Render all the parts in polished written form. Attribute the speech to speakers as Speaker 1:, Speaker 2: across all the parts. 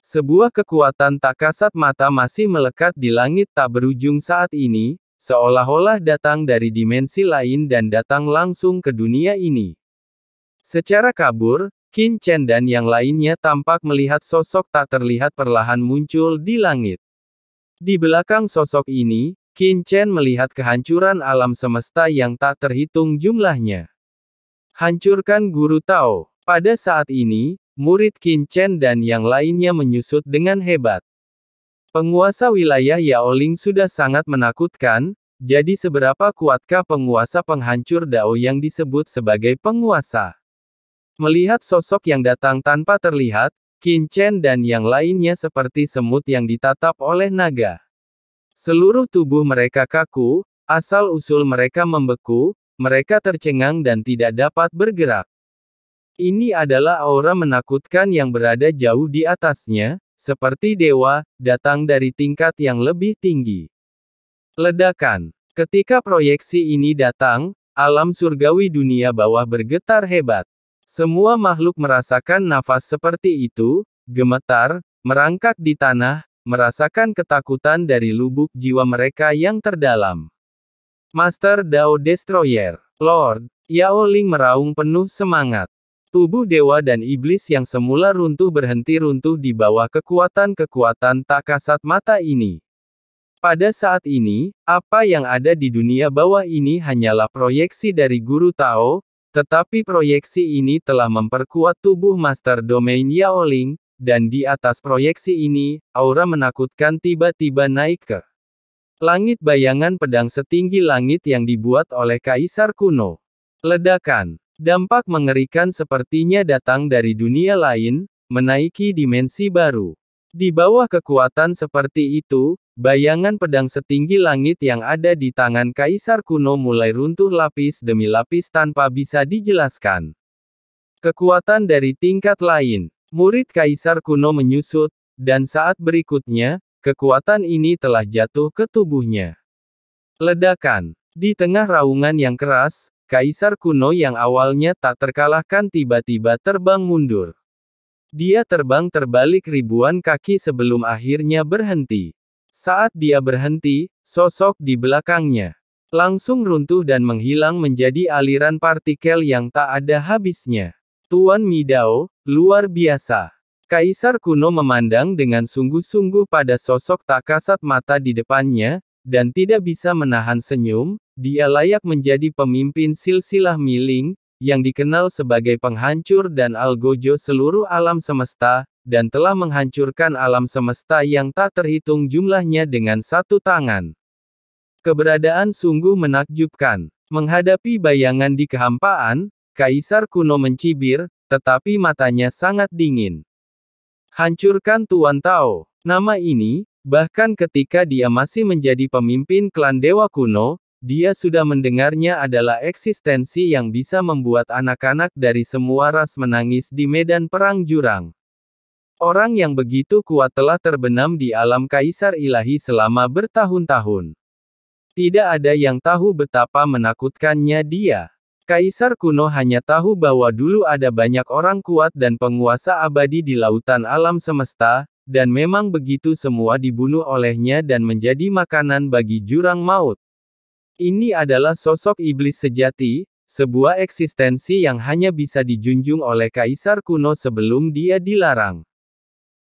Speaker 1: Sebuah kekuatan tak kasat mata masih melekat di langit tak berujung saat ini, seolah-olah datang dari dimensi lain dan datang langsung ke dunia ini. Secara kabur, Qin Chen dan yang lainnya tampak melihat sosok tak terlihat perlahan muncul di langit. Di belakang sosok ini, Qin Chen melihat kehancuran alam semesta yang tak terhitung jumlahnya. Hancurkan Guru Tao. Pada saat ini, murid Qin Chen dan yang lainnya menyusut dengan hebat. Penguasa wilayah Yaoling sudah sangat menakutkan, jadi seberapa kuatkah penguasa penghancur Dao yang disebut sebagai penguasa? Melihat sosok yang datang tanpa terlihat, Qin Chen dan yang lainnya seperti semut yang ditatap oleh naga. Seluruh tubuh mereka kaku, asal-usul mereka membeku, mereka tercengang dan tidak dapat bergerak. Ini adalah aura menakutkan yang berada jauh di atasnya, seperti dewa, datang dari tingkat yang lebih tinggi. Ledakan. Ketika proyeksi ini datang, alam surgawi dunia bawah bergetar hebat. Semua makhluk merasakan nafas seperti itu, gemetar, merangkak di tanah, merasakan ketakutan dari lubuk jiwa mereka yang terdalam. Master Dao Destroyer, Lord, Yaoling meraung penuh semangat. Tubuh dewa dan iblis yang semula runtuh berhenti runtuh di bawah kekuatan-kekuatan tak kasat mata ini. Pada saat ini, apa yang ada di dunia bawah ini hanyalah proyeksi dari Guru Tao, tetapi proyeksi ini telah memperkuat tubuh Master Domain Yaoling, dan di atas proyeksi ini, aura menakutkan tiba-tiba naik ke langit bayangan pedang setinggi langit yang dibuat oleh Kaisar kuno. Ledakan. Dampak mengerikan sepertinya datang dari dunia lain, menaiki dimensi baru. Di bawah kekuatan seperti itu, bayangan pedang setinggi langit yang ada di tangan Kaisar kuno mulai runtuh lapis demi lapis tanpa bisa dijelaskan. Kekuatan dari tingkat lain. Murid Kaisar kuno menyusut, dan saat berikutnya, kekuatan ini telah jatuh ke tubuhnya. Ledakan. Di tengah raungan yang keras, Kaisar kuno yang awalnya tak terkalahkan tiba-tiba terbang mundur. Dia terbang terbalik ribuan kaki sebelum akhirnya berhenti. Saat dia berhenti, sosok di belakangnya langsung runtuh dan menghilang menjadi aliran partikel yang tak ada habisnya. Tuan Midao, luar biasa. Kaisar kuno memandang dengan sungguh-sungguh pada sosok tak kasat mata di depannya, dan tidak bisa menahan senyum. Dia layak menjadi pemimpin silsilah Miling, yang dikenal sebagai penghancur dan algojo seluruh alam semesta, dan telah menghancurkan alam semesta yang tak terhitung jumlahnya dengan satu tangan. Keberadaan sungguh menakjubkan. Menghadapi bayangan di kehampaan, Kaisar kuno mencibir, tetapi matanya sangat dingin. Hancurkan Tuan Tao. Nama ini, bahkan ketika dia masih menjadi pemimpin klan Dewa Kuno, dia sudah mendengarnya adalah eksistensi yang bisa membuat anak-anak dari semua ras menangis di medan perang jurang. Orang yang begitu kuat telah terbenam di alam Kaisar Ilahi selama bertahun-tahun. Tidak ada yang tahu betapa menakutkannya dia. Kaisar kuno hanya tahu bahwa dulu ada banyak orang kuat dan penguasa abadi di lautan alam semesta, dan memang begitu semua dibunuh olehnya dan menjadi makanan bagi jurang maut. Ini adalah sosok iblis sejati, sebuah eksistensi yang hanya bisa dijunjung oleh Kaisar kuno sebelum dia dilarang.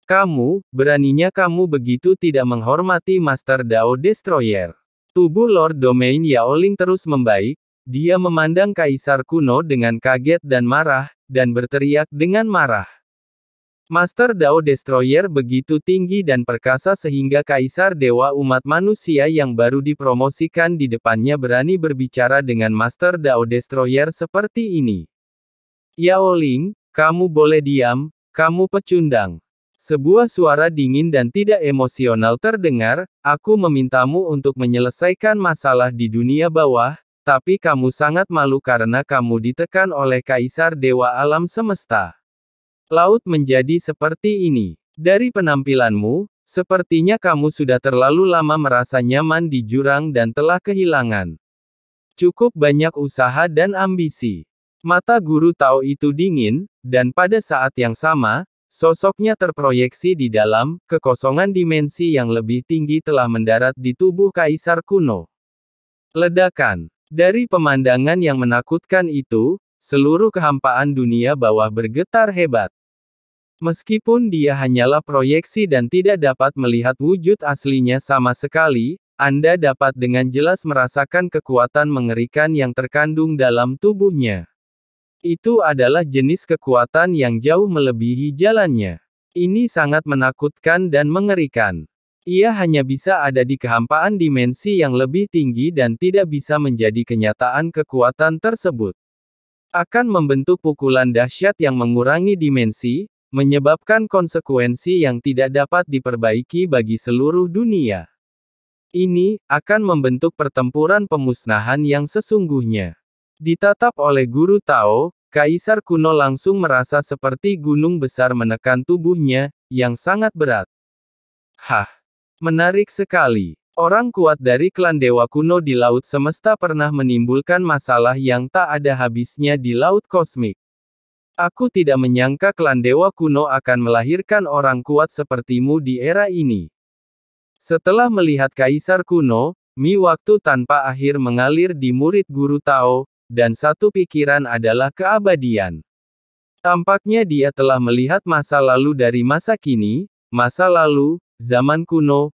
Speaker 1: Kamu, beraninya kamu begitu tidak menghormati Master Dao Destroyer. Tubuh Lord Domain Yaoling terus membaik, dia memandang Kaisar kuno dengan kaget dan marah, dan berteriak dengan marah. Master Dao Destroyer begitu tinggi dan perkasa sehingga Kaisar Dewa umat manusia yang baru dipromosikan di depannya berani berbicara dengan Master Dao Destroyer seperti ini. Yaoling, kamu boleh diam, kamu pecundang. Sebuah suara dingin dan tidak emosional terdengar, aku memintamu untuk menyelesaikan masalah di dunia bawah, tapi kamu sangat malu karena kamu ditekan oleh Kaisar Dewa Alam Semesta. Laut menjadi seperti ini. Dari penampilanmu, sepertinya kamu sudah terlalu lama merasa nyaman di jurang dan telah kehilangan cukup banyak usaha dan ambisi. Mata Guru Tao itu dingin, dan pada saat yang sama, Sosoknya terproyeksi di dalam kekosongan dimensi yang lebih tinggi telah mendarat di tubuh kaisar kuno. Ledakan. Dari pemandangan yang menakutkan itu, seluruh kehampaan dunia bawah bergetar hebat. Meskipun dia hanyalah proyeksi dan tidak dapat melihat wujud aslinya sama sekali, Anda dapat dengan jelas merasakan kekuatan mengerikan yang terkandung dalam tubuhnya. Itu adalah jenis kekuatan yang jauh melebihi jalannya. Ini sangat menakutkan dan mengerikan. Ia hanya bisa ada di kehampaan dimensi yang lebih tinggi dan tidak bisa menjadi kenyataan kekuatan tersebut. Akan membentuk pukulan dahsyat yang mengurangi dimensi, menyebabkan konsekuensi yang tidak dapat diperbaiki bagi seluruh dunia. Ini akan membentuk pertempuran pemusnahan yang sesungguhnya. Ditatap oleh guru Tao, kaisar kuno langsung merasa seperti gunung besar menekan tubuhnya, yang sangat berat. Hah! Menarik sekali. Orang kuat dari klan dewa kuno di Laut Semesta pernah menimbulkan masalah yang tak ada habisnya di Laut Kosmik. Aku tidak menyangka klan dewa kuno akan melahirkan orang kuat sepertimu di era ini. Setelah melihat kaisar kuno, waktu tanpa akhir mengalir di murid guru Tao, dan satu pikiran adalah keabadian. Tampaknya dia telah melihat masa lalu dari masa kini, masa lalu, zaman kuno,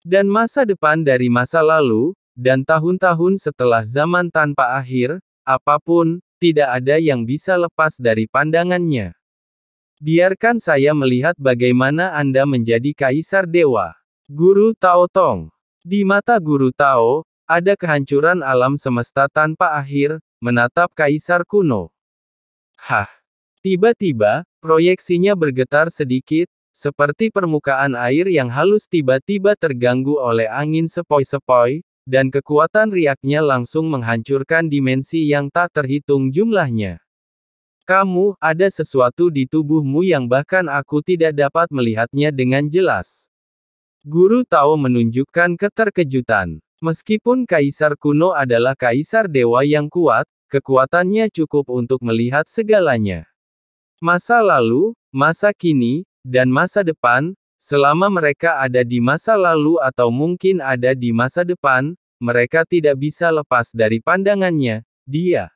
Speaker 1: dan masa depan dari masa lalu, dan tahun-tahun setelah zaman tanpa akhir, apapun, tidak ada yang bisa lepas dari pandangannya. Biarkan saya melihat bagaimana Anda menjadi kaisar dewa. Guru Tao Tong. Di mata guru Tao, ada kehancuran alam semesta tanpa akhir, menatap kaisar kuno. Hah! Tiba-tiba, proyeksinya bergetar sedikit, seperti permukaan air yang halus tiba-tiba terganggu oleh angin sepoi-sepoi, dan kekuatan riaknya langsung menghancurkan dimensi yang tak terhitung jumlahnya. Kamu, ada sesuatu di tubuhmu yang bahkan aku tidak dapat melihatnya dengan jelas. Guru Tao menunjukkan keterkejutan. Meskipun kaisar kuno adalah kaisar dewa yang kuat, kekuatannya cukup untuk melihat segalanya. Masa lalu, masa kini, dan masa depan, selama mereka ada di masa lalu atau mungkin ada di masa depan, mereka tidak bisa lepas dari pandangannya. Dia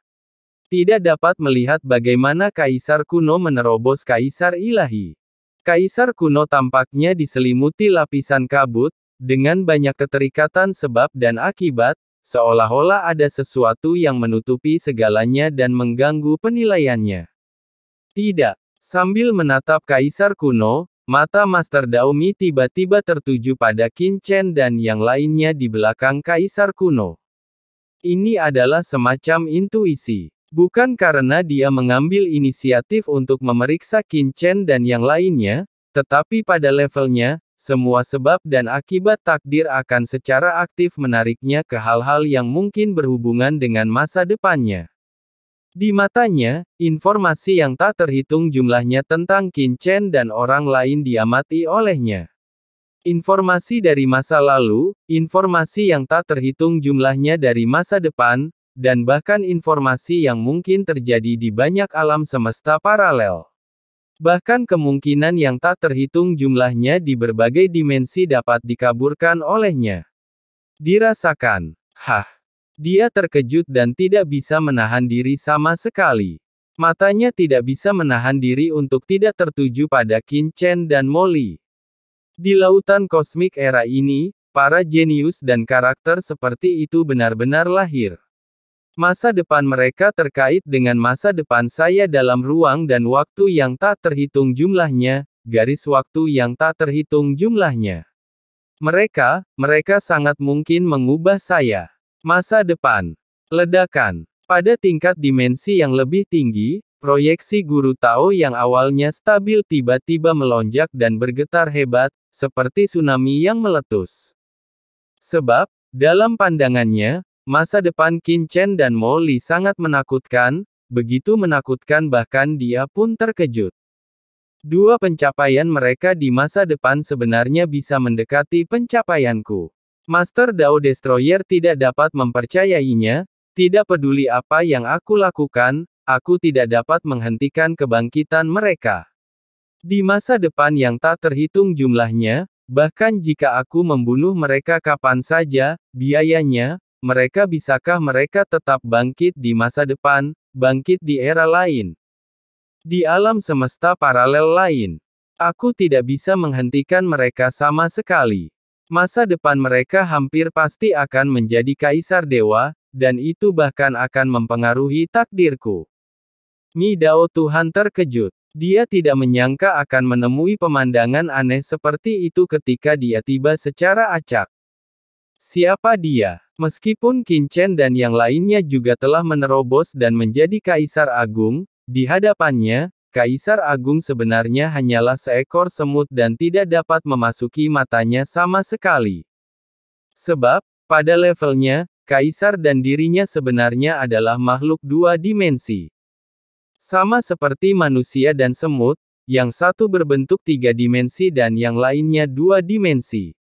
Speaker 1: tidak dapat melihat bagaimana kaisar kuno menerobos kaisar ilahi. Kaisar kuno tampaknya diselimuti lapisan kabut, dengan banyak keterikatan sebab dan akibat, seolah-olah ada sesuatu yang menutupi segalanya dan mengganggu penilaiannya. Tidak. Sambil menatap kaisar kuno, mata Master Daomi tiba-tiba tertuju pada Qin Chen dan yang lainnya di belakang kaisar kuno. Ini adalah semacam intuisi. Bukan karena dia mengambil inisiatif untuk memeriksa Qin Chen dan yang lainnya, tetapi pada levelnya, semua sebab dan akibat takdir akan secara aktif menariknya ke hal-hal yang mungkin berhubungan dengan masa depannya. Di matanya, informasi yang tak terhitung jumlahnya tentang Qin Chen dan orang lain diamati olehnya. Informasi dari masa lalu, informasi yang tak terhitung jumlahnya dari masa depan, dan bahkan informasi yang mungkin terjadi di banyak alam semesta paralel. Bahkan kemungkinan yang tak terhitung jumlahnya di berbagai dimensi dapat dikaburkan olehnya. Dirasakan. Hah! Dia terkejut dan tidak bisa menahan diri sama sekali. Matanya tidak bisa menahan diri untuk tidak tertuju pada Qin Chen dan Molly. Di lautan kosmik era ini, para jenius dan karakter seperti itu benar-benar lahir. Masa depan mereka terkait dengan masa depan saya dalam ruang dan waktu yang tak terhitung jumlahnya, garis waktu yang tak terhitung jumlahnya. Mereka sangat mungkin mengubah saya. Masa depan. Ledakan. Pada tingkat dimensi yang lebih tinggi, proyeksi guru Tao yang awalnya stabil tiba-tiba melonjak dan bergetar hebat, seperti tsunami yang meletus. Sebab, dalam pandangannya, masa depan Qin Chen dan Molly sangat menakutkan, begitu menakutkan bahkan dia pun terkejut. Dua pencapaian mereka di masa depan sebenarnya bisa mendekati pencapaianku. Master Dao Destroyer tidak dapat mempercayainya, tidak peduli apa yang aku lakukan, aku tidak dapat menghentikan kebangkitan mereka. Di masa depan yang tak terhitung jumlahnya, bahkan jika aku membunuh mereka kapan saja, biayanya, bisakah mereka tetap bangkit di masa depan, bangkit di era lain? Di alam semesta paralel lain. Aku tidak bisa menghentikan mereka sama sekali. Masa depan mereka hampir pasti akan menjadi kaisar dewa, dan itu bahkan akan mempengaruhi takdirku. Mi Dao Tuhan terkejut. Dia tidak menyangka akan menemui pemandangan aneh seperti itu ketika dia tiba secara acak. Siapa dia? Meskipun Qin Chen dan yang lainnya juga telah menerobos dan menjadi Kaisar Agung, di hadapannya, Kaisar Agung sebenarnya hanyalah seekor semut dan tidak dapat memasuki matanya sama sekali. Sebab, pada levelnya, Kaisar dan dirinya sebenarnya adalah makhluk dua dimensi. Sama seperti manusia dan semut, yang satu berbentuk tiga dimensi dan yang lainnya dua dimensi.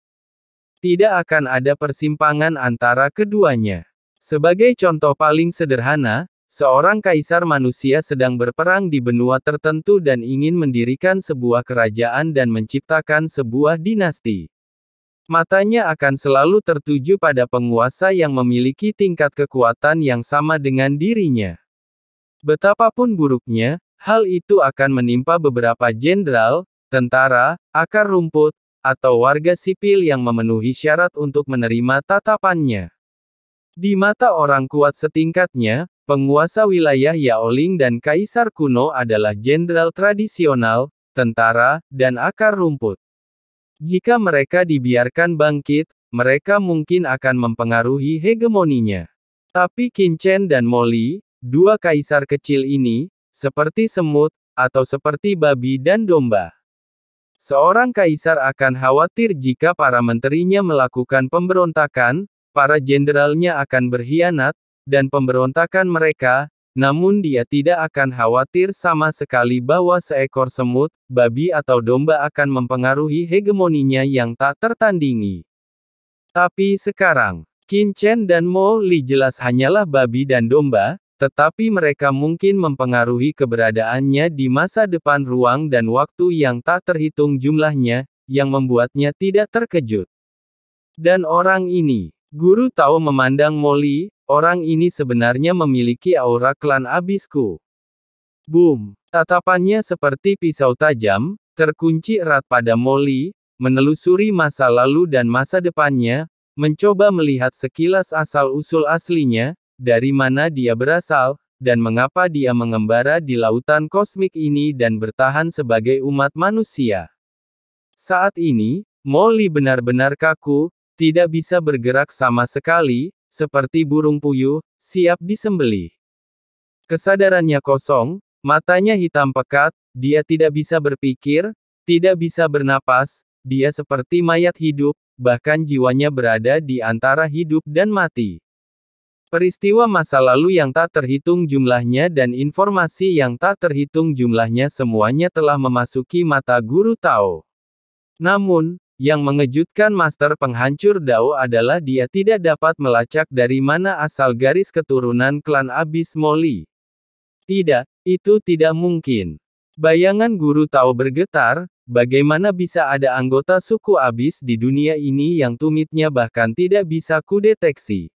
Speaker 1: Tidak akan ada persimpangan antara keduanya. Sebagai contoh paling sederhana, seorang kaisar manusia sedang berperang di benua tertentu dan ingin mendirikan sebuah kerajaan dan menciptakan sebuah dinasti. Matanya akan selalu tertuju pada penguasa yang memiliki tingkat kekuatan yang sama dengan dirinya. Betapapun buruknya, hal itu akan menimpa beberapa jenderal, tentara, akar rumput, atau warga sipil yang memenuhi syarat untuk menerima tatapannya. Di mata orang kuat setingkatnya, penguasa wilayah Yaoling dan kaisar kuno adalah jenderal tradisional, tentara, dan akar rumput. Jika mereka dibiarkan bangkit, mereka mungkin akan mempengaruhi hegemoninya. Tapi Qin Chen dan Mo Li, dua kaisar kecil ini, seperti semut, atau seperti babi dan domba. Seorang kaisar akan khawatir jika para menterinya melakukan pemberontakan, para jenderalnya akan berkhianat, dan pemberontakan mereka, namun dia tidak akan khawatir sama sekali bahwa seekor semut, babi atau domba akan mempengaruhi hegemoninya yang tak tertandingi. Tapi sekarang, Qin Chen dan Mo Li jelas hanyalah babi dan domba, tetapi mereka mungkin mempengaruhi keberadaannya di masa depan ruang dan waktu yang tak terhitung jumlahnya, yang membuatnya tidak terkejut. Dan orang ini, Guru Tao memandang Mo Li, orang ini sebenarnya memiliki aura klan abisku. Boom! Tatapannya seperti pisau tajam, terkunci erat pada Mo Li, menelusuri masa lalu dan masa depannya, mencoba melihat sekilas asal-usul aslinya, dari mana dia berasal, dan mengapa dia mengembara di lautan kosmik ini dan bertahan sebagai umat manusia. Saat ini, Mo Li benar-benar kaku, tidak bisa bergerak sama sekali, seperti burung puyuh, siap disembelih. Kesadarannya kosong, matanya hitam pekat, dia tidak bisa berpikir, tidak bisa bernapas, dia seperti mayat hidup, bahkan jiwanya berada di antara hidup dan mati. Peristiwa masa lalu yang tak terhitung jumlahnya dan informasi yang tak terhitung jumlahnya semuanya telah memasuki mata Guru Tao. Namun, yang mengejutkan Master Penghancur Dao adalah dia tidak dapat melacak dari mana asal garis keturunan klan Abis Mo Li. Tidak, itu tidak mungkin. Bayangan Guru Tao bergetar, bagaimana bisa ada anggota suku Abis di dunia ini yang tumitnya bahkan tidak bisa kudeteksi.